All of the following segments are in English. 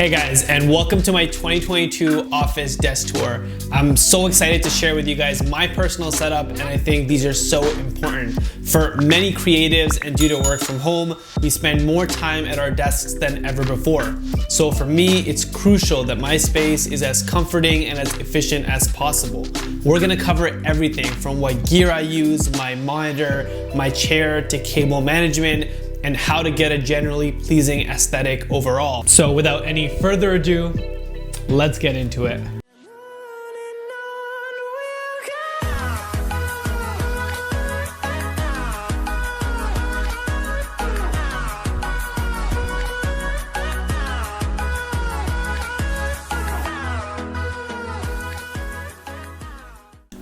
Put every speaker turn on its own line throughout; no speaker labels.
Hey guys, and welcome to my 2022 office desk tour. I'm so excited to share with you guys my personal setup, and I think these are so important. For many creatives and due to work from home, we spend more time at our desks than ever before. So for me, it's crucial that my space is as comforting and as efficient as possible. We're gonna cover everything from what gear I use, my monitor, my chair, to cable management, and how to get a generally pleasing aesthetic overall. So without any further ado, let's get into it.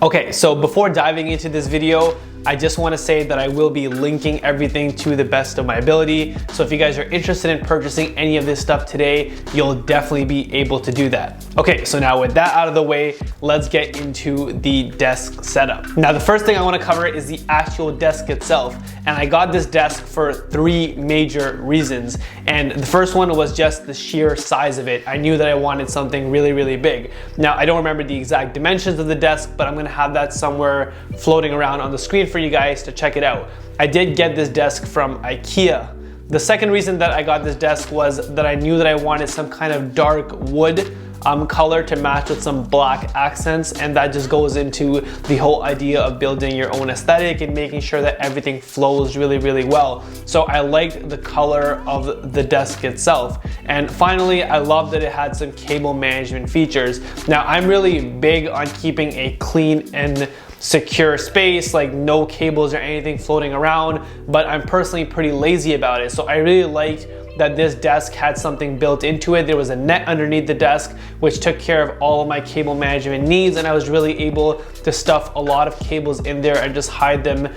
Okay, so before diving into this video, I just want to say that I will be linking everything to the best of my ability. So if you guys are interested in purchasing any of this stuff today, you'll definitely be able to do that. Okay, so now with that out of the way, let's get into the desk setup. Now, the first thing I want to cover is the actual desk itself. And I got this desk for three major reasons. And the first one was just the sheer size of it. I knew that I wanted something really, really big. Now, I don't remember the exact dimensions of the desk, but I'm gonna have that somewhere floating around on the screen for you guys to check it out. I did get this desk from IKEA. The second reason that I got this desk was that I knew that I wanted some kind of dark wood color to match with some black accents, and that just goes into the whole idea of building your own aesthetic and making sure that everything flows really, really well. So I liked the color of the desk itself. And finally, I love that it had some cable management features. Now, I'm really big on keeping a clean and secure space, like no cables or anything floating around, but I'm personally pretty lazy about it. So I really liked that this desk had something built into it. There was a net underneath the desk, which took care of all of my cable management needs, and I was really able to stuff a lot of cables in there and just hide them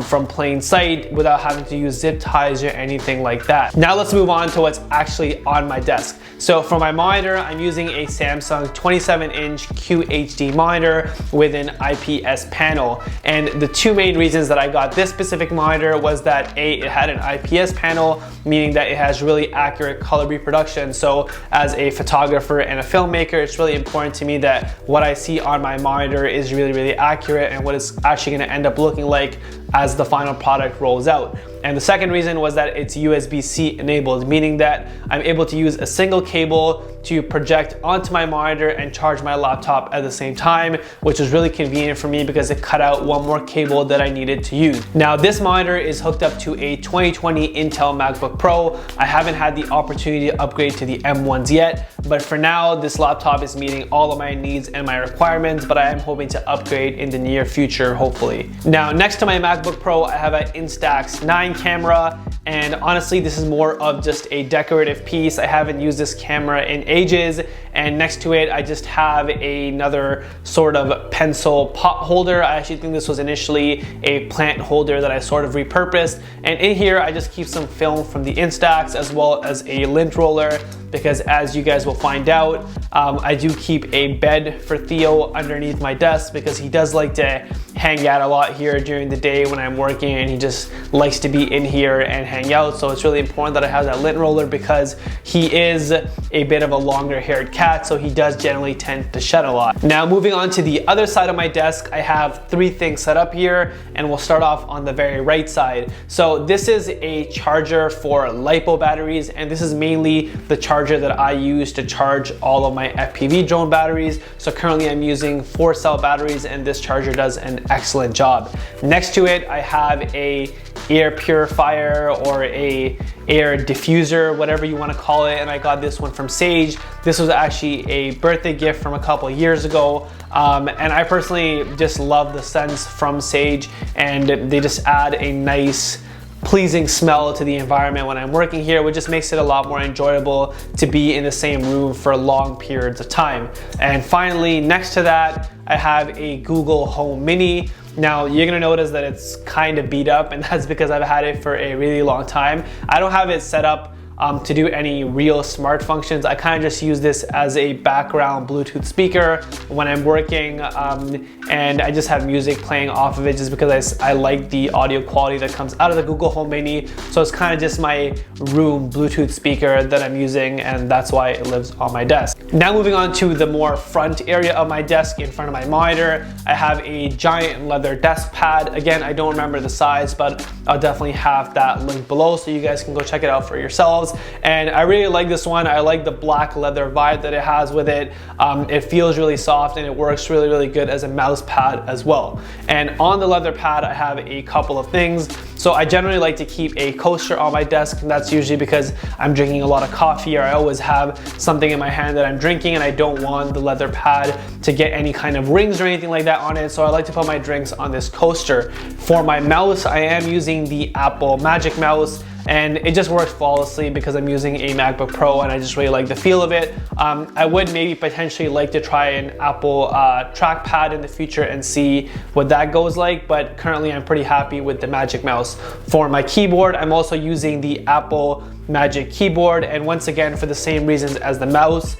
from plain sight without having to use zip ties or anything like that. Now let's move on to what's actually on my desk. So for my monitor, I'm using a Samsung 27-inch QHD monitor with an IPS panel. And the two main reasons that I got this specific monitor was that A, it had an IPS panel, meaning that it has really accurate color reproduction. So as a photographer and a filmmaker, it's really important to me that what I see on my monitor is really, really accurate and what it's actually gonna end up looking like as the final product rolls out. And the second reason was that it's USB-C enabled, meaning that I'm able to use a single cable to project onto my monitor and charge my laptop at the same time, which was really convenient for me because it cut out one more cable that I needed to use. Now, this monitor is hooked up to a 2020 Intel MacBook Pro. I haven't had the opportunity to upgrade to the M1s yet, but for now, this laptop is meeting all of my needs and my requirements, but I am hoping to upgrade in the near future, hopefully. Now, next to my MacBook Pro, I have an Instax 9 camera, and honestly, this is more of just a decorative piece. I haven't used this camera in ages, and next to it, I just have another sort of pencil pot holder. I actually think this was initially a plant holder that I sort of repurposed, and in here, I just keep some film from the Instax as well as a lint roller, because as you guys will find out, I do keep a bed for Theo underneath my desk because he does like to hang out a lot here during the day when I'm working, and he just likes to be in here and hang out. So it's really important that I have that lint roller because he is a bit of a longer haired cat, so he does generally tend to shed a lot. Now, moving on to the other side of my desk, I have three things set up here, and we'll start off on the very right side. So this is a charger for LiPo batteries, and this is mainly the charger that I use to charge all of my FPV drone batteries. So currently I'm using 4-cell batteries, and this charger does an excellent job. Next to it, I have a air purifier or a air diffuser, whatever you want to call it, and I got this one from Sage. This was actually a birthday gift from a couple years ago, and I personally just love the scents from Sage, and they just add a nice pleasing smell to the environment when I'm working here, which just makes it a lot more enjoyable to be in the same room for long periods of time. And finally, next to that, I have a Google Home Mini. Now, you're gonna notice that it's kind of beat up, and that's because I've had it for a really long time. I don't have it set up to do any real smart functions. I kind of just use this as a background Bluetooth speaker when I'm working, and I just have music playing off of it just because I like the audio quality that comes out of the Google Home Mini. So it's kind of just my room Bluetooth speaker that I'm using, and that's why it lives on my desk. Now moving on to the more front area of my desk in front of my monitor, I have a giant leather desk pad. Again, I don't remember the size, but I'll definitely have that link below so you guys can go check it out for yourselves. And I really like this one. I like the black leather vibe that it has with it. It feels really soft and it works really, really good as a mouse pad as well. And on the leather pad, I have a couple of things. So I generally like to keep a coaster on my desk, and that's usually because I'm drinking a lot of coffee, or I always have something in my hand that I'm drinking and I don't want the leather pad to get any kind of rings or anything like that on it. So I like to put my drinks on this coaster. For my mouse, I am using the Apple Magic Mouse, and it just works flawlessly because I'm using a MacBook Pro and I just really like the feel of it. I would maybe potentially like to try an Apple trackpad in the future and see what that goes like, but currently I'm pretty happy with the Magic Mouse. For my keyboard, I'm also using the Apple Magic Keyboard, and once again, for the same reasons as the mouse,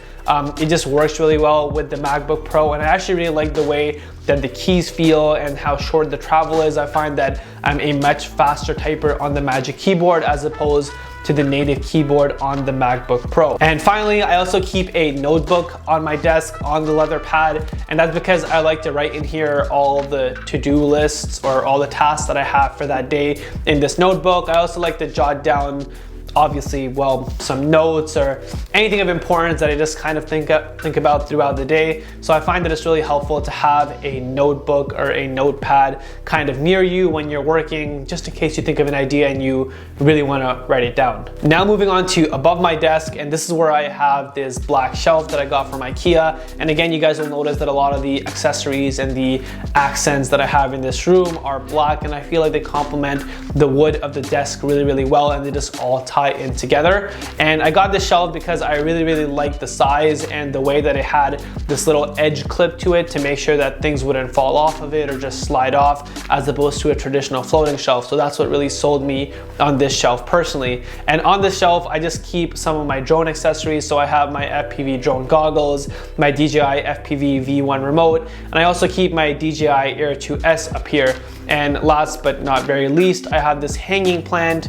it just works really well with the MacBook Pro, and I actually really like the way that the keys feel and how short the travel is. I find that I'm a much faster typer on the Magic Keyboard as opposed to the native keyboard on the MacBook Pro. And finally, I also keep a notebook on my desk on the leather pad, and that's because I like to write in here all the to-do lists or all the tasks that I have for that day in this notebook. I also like to jot down obviously, well, some notes or anything of importance that I just kind of think about throughout the day. So I find that it's really helpful to have a notebook or a notepad kind of near you when you're working, just in case you think of an idea and you really want to write it down. Now moving on to above my desk, and this is where I have this black shelf that I got from IKEA. And again, you guys will notice that a lot of the accessories and the accents that I have in this room are black, and I feel like they complement the wood of the desk really, really well, and they just all tie in together. And I got this shelf because I really, really liked the size and the way that it had this little edge clip to it to make sure that things wouldn't fall off of it or just slide off, as opposed to a traditional floating shelf. So that's what really sold me on this shelf personally. And on this shelf, I just keep some of my drone accessories. So I have my FPV drone goggles, my DJI FPV V1 remote, and I also keep my DJI Air 2S up here. And last but not very least, I have this hanging plant.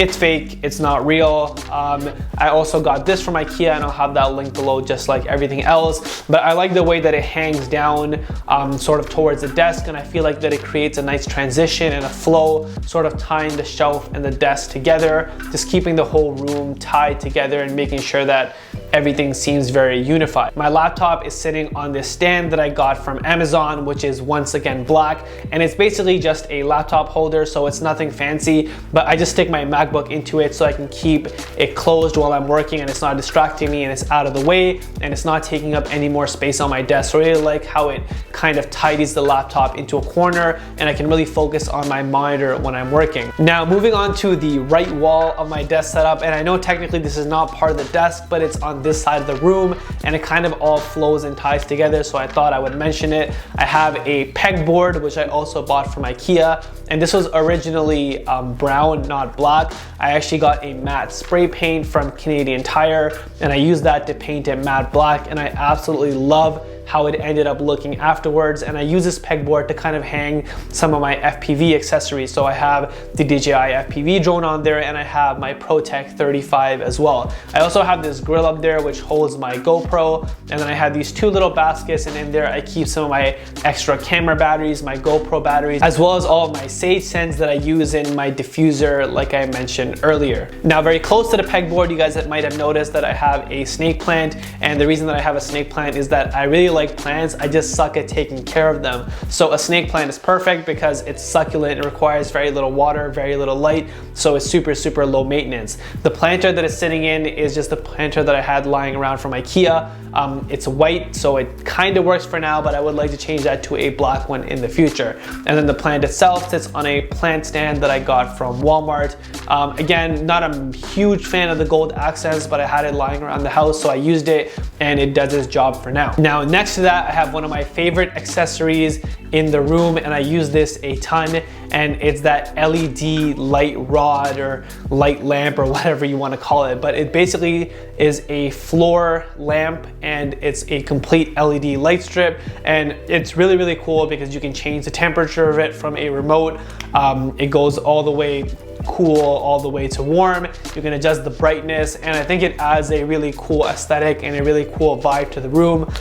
It's fake, it's not real. I also got this from IKEA, and I'll have that link below just like everything else. But I like the way that it hangs down sort of towards the desk, and I feel like that it creates a nice transition and a flow, sort of tying the shelf and the desk together, just keeping the whole room tied together and making sure that everything seems very unified. My laptop is sitting on this stand that I got from Amazon, which is once again black, and it's basically just a laptop holder, so it's nothing fancy, but I just stick my MacBook into it so I can keep it closed while I'm working and it's not distracting me and it's out of the way and it's not taking up any more space on my desk. So I really like how it kind of tidies the laptop into a corner and I can really focus on my monitor when I'm working. Now moving on to the right wall of my desk setup, and I know technically this is not part of the desk, but it's on this side of the room and it kind of all flows and ties together, so I thought I would mention it. I have a pegboard, which I also bought from IKEA, and this was originally brown, not black. I actually got a matte spray paint from Canadian Tire and I used that to paint it matte black, and I absolutely love how it ended up looking afterwards. And I use this pegboard to kind of hang some of my FPV accessories. So I have the DJI FPV drone on there, and I have my ProTech 35 as well. I also have this grill up there which holds my GoPro, and then I have these two little baskets, and in there I keep some of my extra camera batteries, my GoPro batteries, as well as all of my sage scents that I use in my diffuser like I mentioned earlier. Now very close to the pegboard, you guys might have noticed that I have a snake plant, and the reason that I have a snake plant is that I really like plants, I just suck at taking care of them. So a snake plant is perfect because it's succulent, it requires very little water, very little light, so it's super, super low maintenance. The planter that it's sitting in is just the planter that I had lying around from IKEA. It's white, so it kind of works for now, but I would like to change that to a black one in the future. And then the plant itself sits on a plant stand that I got from Walmart. Again, not a huge fan of the gold accents, but I had it lying around the house, so I used it and it does its job for now. Now next Next to that, I have one of my favorite accessories in the room, and I use this a ton, and it's that LED light rod or light lamp or whatever you want to call it. But it basically is a floor lamp, and it's a complete LED light strip, and it's really, really cool because you can change the temperature of it from a remote. It goes all the way cool all the way to warm. You can adjust the brightness, and I think it adds a really cool aesthetic and a really cool vibe to the room.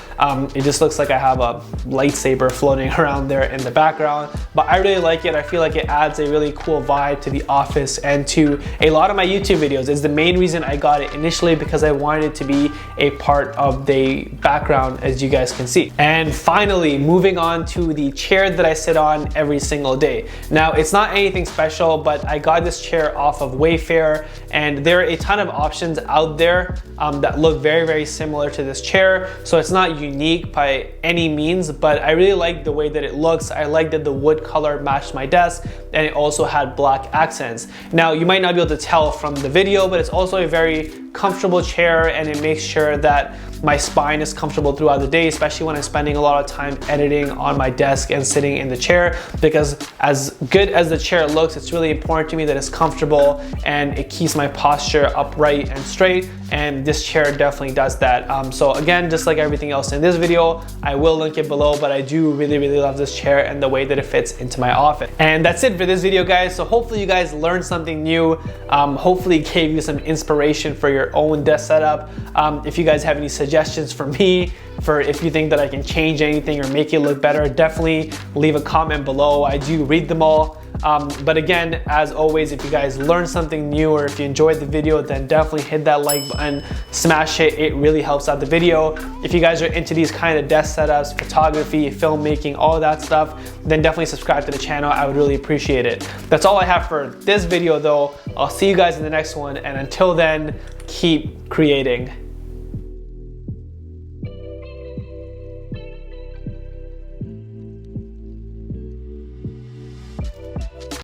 It just looks like I have a lightsaber floating around there in the background, but I really like it. I feel like it adds a really cool vibe to the office and to a lot of my YouTube videos. It's the main reason I got it initially, because I wanted it to be a part of the background, as you guys can see. And finally, moving on to the chair that I sit on every single day. Now, it's not anything special, but I got this chair off of Wayfair, and there are a ton of options out there that look very, very similar to this chair. So it's not unique by any means, but I really like the way that it looks. I like that the wood color matched my desk, and it also had black accents. Now, you might not be able to tell from the video, but it's also a very comfortable chair, and it makes sure that my spine is comfortable throughout the day, especially when I'm spending a lot of time editing on my desk and sitting in the chair, because as good as the chair looks, it's really important to me that it's comfortable and it keeps my posture upright and straight, and this chair definitely does that. So again, just like everything else in this video, I will link it below, but I do really, really love this chair and the way that it fits into my office. And that's it for this video, guys. So hopefully you guys learned something new, hopefully gave you some inspiration for your own desk setup. If you guys have any suggestions for me, for if you think that I can change anything or make it look better, definitely leave a comment below. I do read them all. But again, as always, if you guys learned something new or if you enjoyed the video, then definitely hit that like button, smash it. It really helps out the video. If you guys are into these kind of desk setups, photography, filmmaking, all of that stuff, then definitely subscribe to the channel. I would really appreciate it. That's all I have for this video though. I'll see you guys in the next one, and until then, keep creating.